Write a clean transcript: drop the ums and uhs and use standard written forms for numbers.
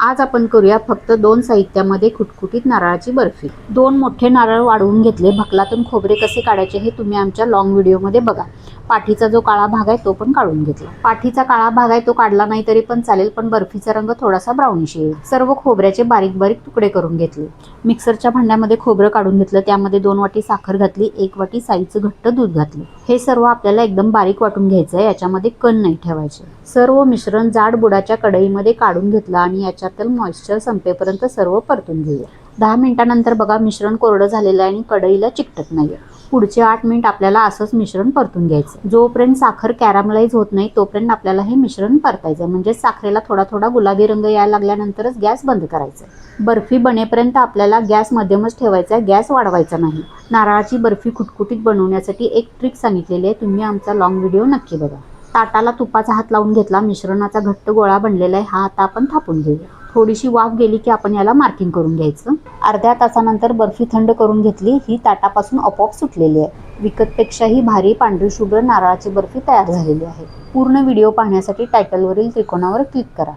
आज आपण करूया फक्त 2 साहित्यामध्ये खुटखुटीत नारळाची बर्फी। 2 मोठे नारळ वाढवून घेतले। भकलातून खोबरे कसे काढायचे हे तुम्ही आमच्या लॉंग व्हिडिओमध्ये बघा। पाठीचा जो काळा भाग आहे तो पण काढून घेतला। पाठीचा काळा भाग आहे तो काढला नाही तरी पण चालेल, पण बर्फीचा रंग थोडासा ब्राउनिश येईल। सर्व खोबऱ्याचे बारीक बारीक तुकडे करून घेतले। मिक्सरच्या भांड्यामध्ये खोबरं काढून घेतलं। त्यामध्ये 2 वाटी साखर घातली, 1 वाटी साईचं घट्ट दूध घातले। हे सर्व आपल्याला एकदम बारीक वाटून घ्यायचं आहे, याच्यामध्ये कण नाही ठेवायचे। सर्व मिश्रण जाड बुडाच्या कढईमध्ये काढून घेतलं आणि याच्यातील मॉइश्चर संपेपर्यंत सर्व परतून घेऊया। 10 मिनिटांनंतर बघा मिश्रण कोरडं झालेलं आहे आणि कढईला चिकटत नाहीये। पुढचे 8 मिनिट आपल्याला असंच मिश्रण परतून घ्यायचं। जोपर्यंत साखर कॅरमलाइज होत नाही तोपर्यंत आपल्याला हे मिश्रण परतायचं, म्हणजे साखरेला थोडा थोडा गुलाबी रंग यायला लागल्यानंतरच गॅस बंद करायचा। बर्फी बनेपर्यंत आपल्याला गॅस मध्यमच ठेवायचा, गॅस वाढवायचा नाही। नारळाची बर्फी खुटखुटीत बनवण्यासाठी एक ट्रिक सांगितलेली आहे, तुम्ही आमचा लॉंग व्हिडिओ नक्की बघा। ताटाला तुपाचा हात लावून घेतला। मिश्रणाचा घट्ट गोळा बनलेला आहे, हा आता आपण थापून घेऊया। थोडीशी वाफ गेली की आपण याला मार्किंग करून घ्यायचं। अर्ध्या तासानंतर बर्फी थंड करून घेतली। ही ताटापासून आपोआप सुटलेली आहे। विकतपेक्षाही भारी पांढरी शुभ्र नारळाची बर्फी तयार झालेली आहे। पूर्ण व्हिडिओ पाहण्यासाठी टायटलवरील त्रिकोणावर क्लिक करा।